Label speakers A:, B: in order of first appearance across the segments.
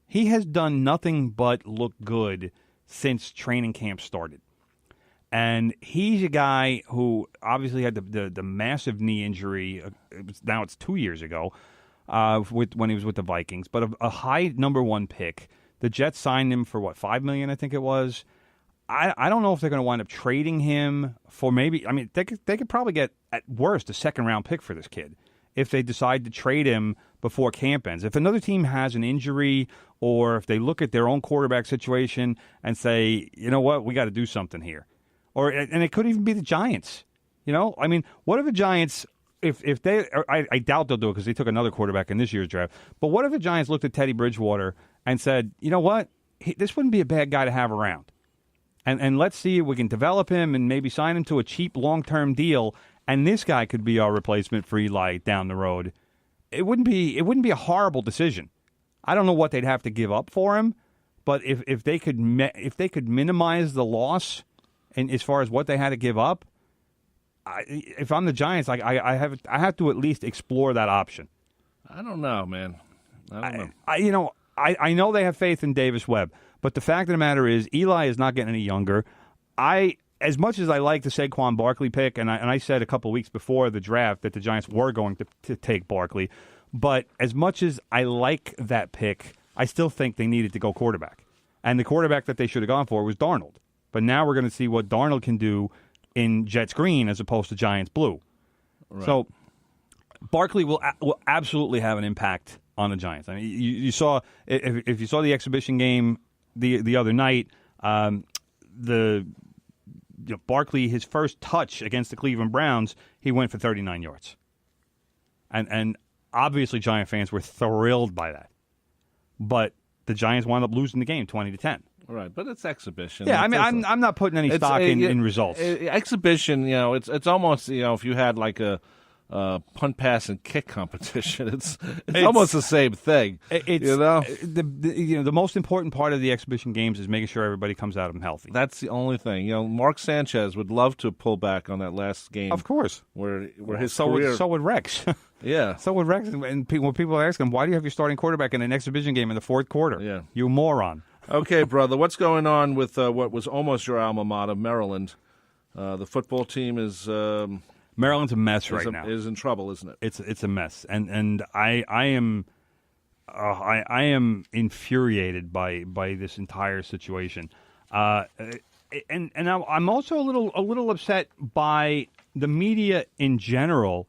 A: He has done nothing but look good since training camp started. And he's a guy who obviously had the massive knee injury. Now it's 2 years ago when he was with the Vikings. But a high number one pick. The Jets signed him for, $5 million, I think it was. I don't know if they're going to wind up trading him for maybe. I mean, they could probably get, at worst, a second-round pick for this kid if they decide to trade him before camp ends. If another team has an injury or if they look at their own quarterback situation and say, you know what, we got to do something here. And it could even be the Giants. I mean, what if the Giants, if they, I doubt they'll do it because they took another quarterback in this year's draft, but what if the Giants looked at Teddy Bridgewater and said, you know what, this wouldn't be a bad guy to have around. And let's see if we can develop him and maybe sign him to a cheap long-term deal, and this guy could be our replacement for Eli down the road. It wouldn't be a horrible decision. I don't know what they'd have to give up for him, but if they could minimize the loss, and as far as what they had to give up, if I'm the Giants, I have to at least explore that option.
B: I don't know, man. I don't know.
A: I know they have faith in Davis Webb, but the fact of the matter is Eli is not getting any younger. As much as I like the Saquon Barkley pick, and I said a couple of weeks before the draft that the Giants were going to take Barkley, but as much as I like that pick, I still think they needed to go quarterback. And the quarterback that they should have gone for was Darnold. But now we're going to see what Darnold can do in Jets green as opposed to Giants blue. Right. So Barkley will absolutely have an impact on the Giants. I mean, you saw if you saw the exhibition game the other night, Barkley, his first touch against the Cleveland Browns, he went for 39 yards, and obviously Giant fans were thrilled by that, but the Giants wound up losing the game 20-10.
B: Right, but it's exhibition.
A: Yeah, I mean, I'm not putting any stock in results.
B: Exhibition, it's almost if you had like a punt, pass, and kick competition, it's almost the same thing.
A: The most important part of the exhibition games is making sure everybody comes out of them healthy.
B: That's the only thing. Mark Sanchez would love to pull back on that last game.
A: Of course,
B: where his career.
A: So would Rex.
B: Yeah.
A: So would Rex. And when people ask him, why do you have your starting quarterback in an exhibition game in the fourth quarter?
B: Yeah.
A: You moron.
B: Okay, brother, what's going on with what was almost your alma mater, Maryland? The football team is
A: Maryland's a mess right now.
B: Is in trouble, isn't it?
A: It's a mess, and I am infuriated by this entire situation, and I'm also a little upset by the media in general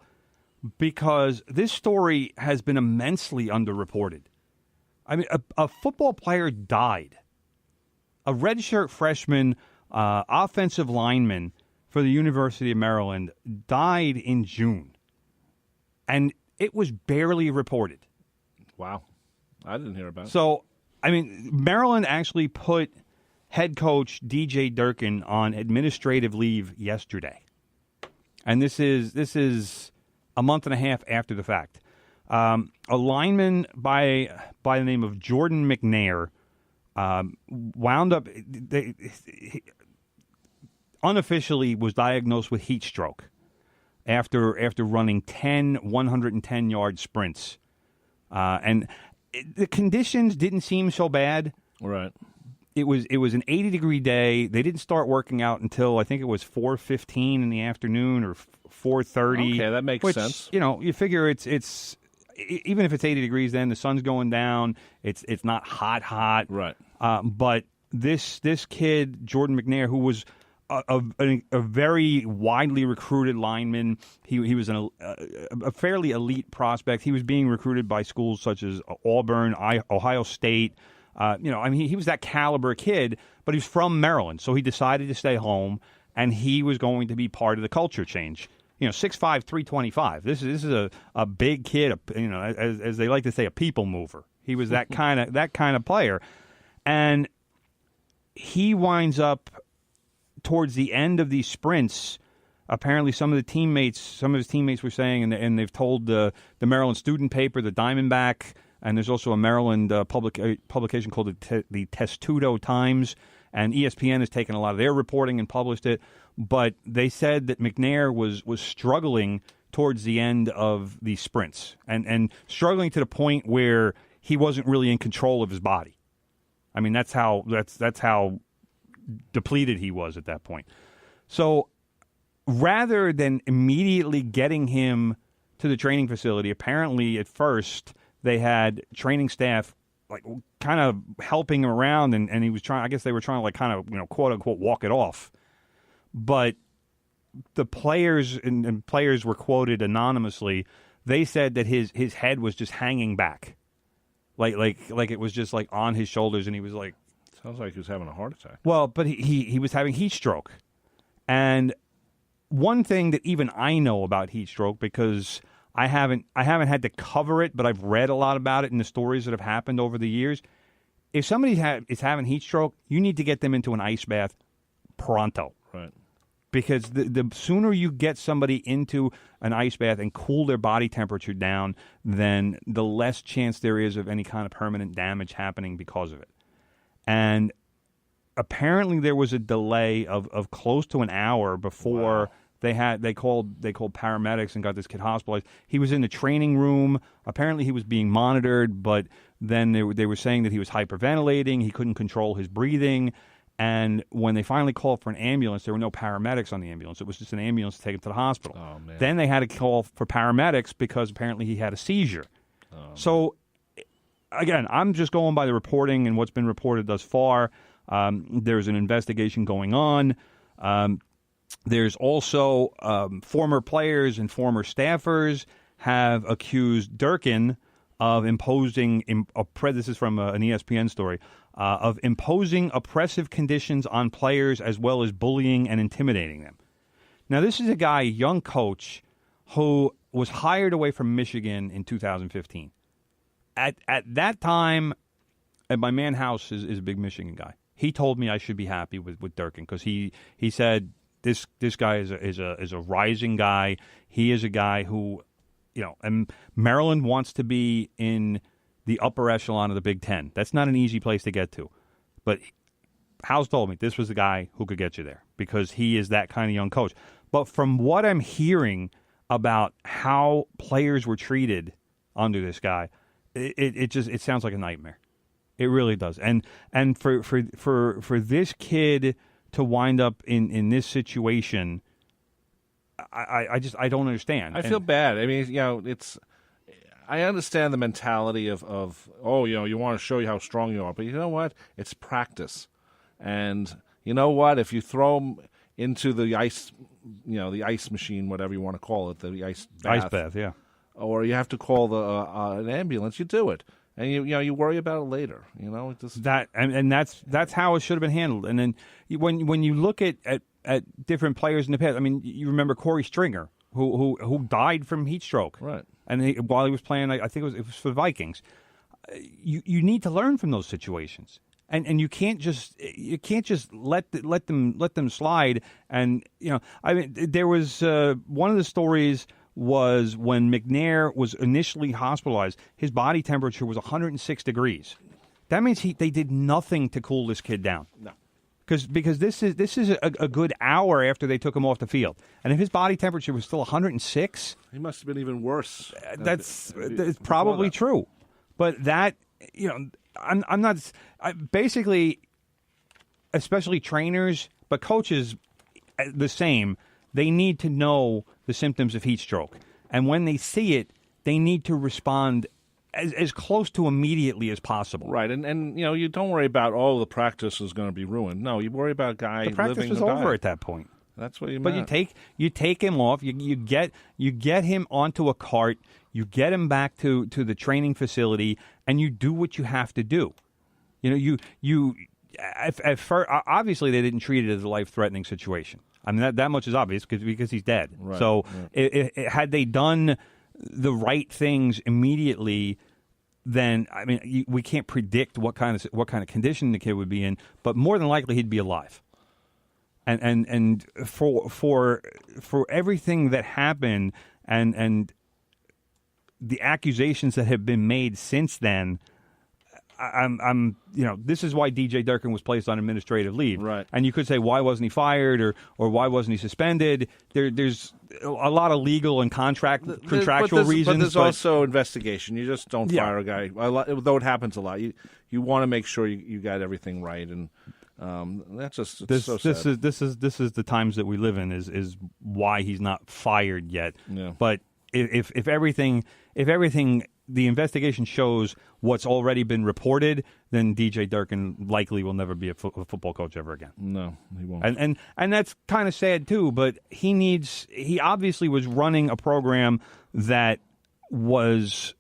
A: because this story has been immensely underreported. I mean, a football player died. A redshirt freshman, offensive lineman for the University of Maryland died in June. And it was barely reported.
B: Wow. I didn't hear about it.
A: So, I mean, Maryland actually put head coach DJ Durkin on administrative leave yesterday. And this is a month and a half after the fact. A lineman by the name of Jordan McNair wound up unofficially was diagnosed with heat stroke after running 10 110-yard sprints. And the conditions didn't seem so bad.
B: Right.
A: It was an 80-degree day. They didn't start working out until I think it was 4:15 in the afternoon or 4:30.
B: Okay, that makes sense.
A: You figure it's even if it's 80 degrees, then the sun's going down. It's not hot.
B: Right.
A: But this kid, Jordan McNair, who was a very widely recruited lineman, he was a fairly elite prospect. He was being recruited by schools such as Auburn, Ohio State. He was that caliber kid, but he's from Maryland, so he decided to stay home, and he was going to be part of the culture change. 6'5", 325. This is a big kid. As they like to say, a people mover. He was that kind of player, and he winds up towards the end of these sprints. Apparently, some of his teammates were saying, and they've told the Maryland student paper, the Diamondback, and there's also a Maryland publication called the Testudo Times, and ESPN has taken a lot of their reporting and published it. But they said that McNair was struggling towards the end of these sprints, and struggling to the point where he wasn't really in control of his body. I mean, that's how depleted he was at that point. So rather than immediately getting him to the training facility, apparently at first they had training staff like kind of helping him around, and he was trying. I guess they were trying to like kind of quote unquote walk it off. But the players and players were quoted anonymously. They said that his head was just hanging back, like it was just like on his shoulders, and he was like,
B: sounds like he was having a heart attack.
A: Well, but he was having heat stroke, and one thing that even I know about heat stroke, because I haven't had to cover it, but I've read a lot about it in the stories that have happened over the years. If somebody is having heat stroke, you need to get them into an ice bath pronto.
B: Right.
A: Because the sooner you get somebody into an ice bath and cool their body temperature down, then the less chance there is of any kind of permanent damage happening because of it. And apparently there was a delay of close to an hour before they called paramedics and got this kid hospitalized. He was in the training room. Apparently he was being monitored, but then they were saying that he was hyperventilating. He couldn't control his breathing. And when they finally called for an ambulance, there were no paramedics on the ambulance. It was just an ambulance to take him to the hospital.
B: Oh, man.
A: Then they had to call for paramedics because apparently he had a seizure. So, again, I'm just going by the reporting and what's been reported thus far. There's an investigation going on. There's also former players and former staffers have accused Durkin of imposing, this is from an ESPN story, of imposing oppressive conditions on players as well as bullying and intimidating them. Now, this is a guy, a young coach, who was hired away from Michigan in 2015. At that time, and my man House is a big Michigan guy. He told me I should be happy with Durkin because he said this guy is a rising guy. He is a guy who, and Maryland wants to be in the upper echelon of the Big Ten. That's not an easy place to get to. But House told me this was the guy who could get you there because he is that kind of young coach. But from what I'm hearing about how players were treated under this guy, it sounds like a nightmare. It really does. And for this kid to wind up in this situation, I don't understand.
B: I feel bad. I mean, I understand the mentality of you want to show you how strong you are, but you know what? It's practice, and you know what? If you throw them into the ice, the ice machine, whatever you want to call it, the ice bath,
A: yeah,
B: or you have to call an ambulance, you do it, and you worry about it later.
A: That's how it should have been handled. And then when you look at different players in the past, I mean, you remember Corey Stringer, who died from heat stroke,
B: right?
A: And while he was playing, I think it was for the Vikings. You need to learn from those situations, and you can't just let them slide. And I mean, there was one of the stories was when McNair was initially hospitalized. His body temperature was 106 degrees. That means they did nothing to cool this kid down.
B: No.
A: Because this is a good hour after they took him off the field, and if his body temperature was still 106,
B: he must have been even worse.
A: That's probably true, but that I'm not basically, especially trainers, but coaches the same. They need to know the symptoms of heat stroke, and when they see it, they need to respond as close to immediately as possible.
B: Right, and you don't worry about, the practice is going to be ruined. No, you worry about guy living
A: the practice was over at that point.
B: That's what you
A: meant. But you take him off, you get him onto a cart, you get him back to the training facility, and you do what you have to do. At first, obviously they didn't treat it as a life-threatening situation. I mean, that much is obvious because he's dead.
B: Right.
A: So had they done the right things immediately, then I mean we can't predict what kind of condition the kid would be in, but more than likely he'd be alive. And for everything that happened and the accusations that have been made since then, I'm this is why DJ Durkin was placed on administrative leave.
B: Right.
A: And you could say, why wasn't he fired or why wasn't he suspended? There's a lot of legal and contractual reasons.
B: But there's also investigation. You just don't fire a guy, though it happens a lot. You want to make sure you got everything right, and that's just so sad.
A: This is the times that we live in is why he's not fired yet.
B: Yeah.
A: But if everything the investigation shows what's already been reported, then DJ Durkin likely will never be a football coach ever again.
B: No, he won't.
A: And that's kind of sad too. But he obviously was running a program that was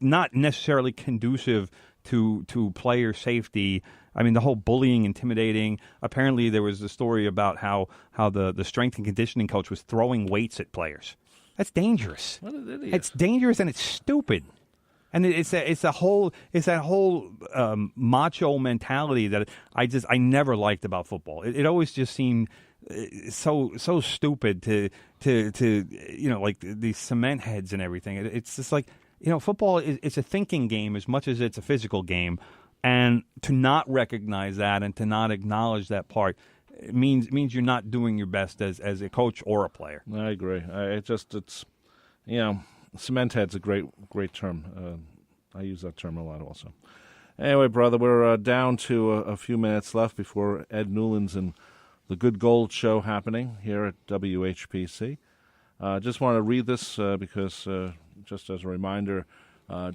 A: not necessarily conducive to player safety. I mean, the whole bullying, intimidating. Apparently, there was a story about how the strength and conditioning coach was throwing weights at players. That's dangerous.
B: What an idiot.
A: It's dangerous and it's stupid. And it's that whole macho mentality that I never liked about football. It always just seemed so stupid to like these cement heads and everything. It's just like, football it's a thinking game as much as it's a physical game, and to not recognize that and to not acknowledge that part, it means you're not doing your best as a coach or a player.
B: I agree. Cement head's a great term. I use that term a lot also. Anyway, brother, we're down to a few minutes left before Ed Newland's and the Good Gold Show happening here at WHPC. Just want to read this because, just as a reminder,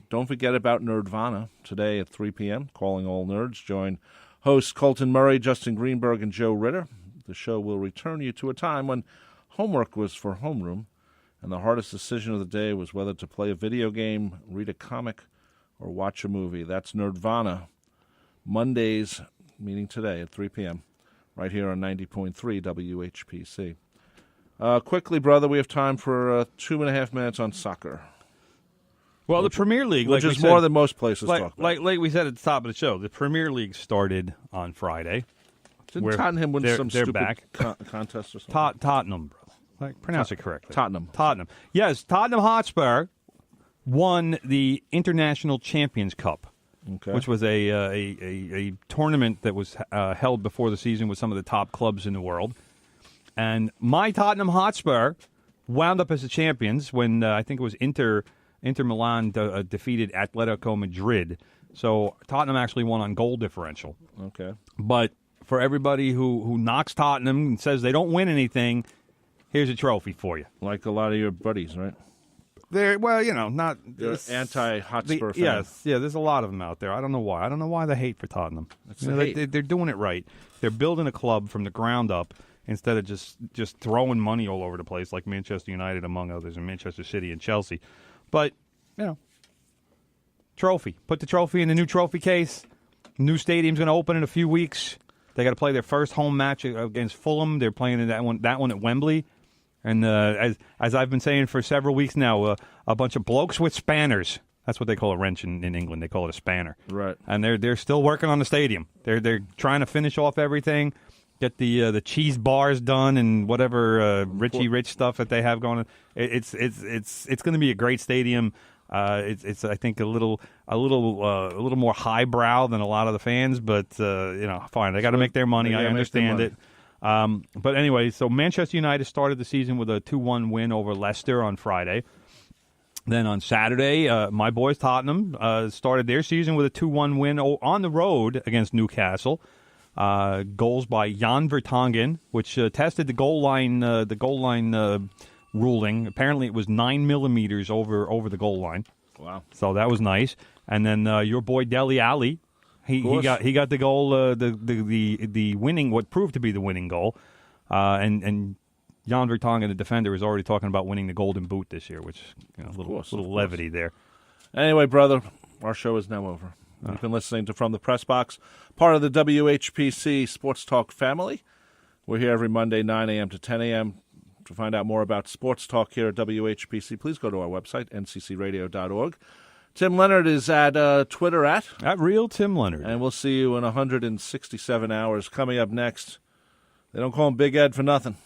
B: don't forget about Nerdvana today at 3 p.m. Calling all nerds. Join hosts Colton Murray, Justin Greenberg, and Joe Ritter. The show will return you to a time when homework was for homeroom, and the hardest decision of the day was whether to play a video game, read a comic, or watch a movie. That's Nerdvana. Mondays, meaning today at 3 p.m., right here on 90.3 WHPC. Quickly, brother, we have time for 2.5 minutes on soccer.
A: Well, the Premier League,
B: which is more than most places talk about.
A: Like we said at the top of the show, the Premier League started on Friday.
B: Didn't Tottenham win some
A: they're
B: stupid
A: back.
B: Contest or something?
A: Tottenham, bro. Pronounce it correctly.
B: Tottenham.
A: Yes, Tottenham Hotspur won the International Champions Cup, which was a tournament that was held before the season with some of the top clubs in the world. And my Tottenham Hotspur wound up as the champions when I think it was Inter Milan defeated Atletico Madrid. So Tottenham actually won on goal differential.
B: Okay.
A: But for everybody who knocks Tottenham and says they don't win anything, here's a trophy for you.
B: Like a lot of your buddies, right?
A: They're not
B: They're anti-Hotspur fans.
A: Yes, there's a lot of them out there. I don't know why. I don't know why the hate for Tottenham. They're doing it right. They're building a club from the ground up instead of just throwing money all over the place like Manchester United, among others, and Manchester City and Chelsea. But, trophy. Put the trophy in the new trophy case. New stadium's going to open in a few weeks. They got to play their first home match against Fulham. They're playing in that one at Wembley. And as I've been saying for several weeks now, a bunch of blokes with spanners. That's what they call a wrench in England. They call it a spanner.
B: Right.
A: And they're still working on the stadium. They're trying to finish off everything, get the cheese bars done and whatever Richie Rich stuff that they have going on. It's going to be a great stadium. It's I think a little more highbrow than a lot of the fans, but fine. They got to make their money. I understand it. But anyway, so Manchester United started the season with a 2-1 win over Leicester on Friday. Then on Saturday, my boys Tottenham started their season with a 2-1 win on the road against Newcastle. Goals by Jan Vertonghen, which tested the goal line ruling. Apparently, it was 9 millimeters over the goal line.
B: Wow! So
A: that was nice. And then your boy Dele Alli, he got the goal, the winning, what proved to be the winning goal. And Jan Vertonghen, the defender, is already talking about winning the Golden Boot this year, which a little levity there.
B: Anyway, brother, our show is now over. You've been listening to From the Press Box, part of the WHPC Sports Talk family. We're here every Monday, 9 a.m. to 10 a.m. To find out more about Sports Talk here at WHPC, please go to our website, nccradio.org. Tim Leonard is at Twitter at
A: Real Tim Leonard.
B: And we'll see you in 167 hours. Coming up next, they don't call him Big Ed for nothing.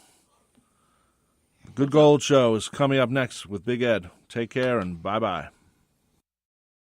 B: Good Gold Show is coming up next with Big Ed. Take care and bye-bye.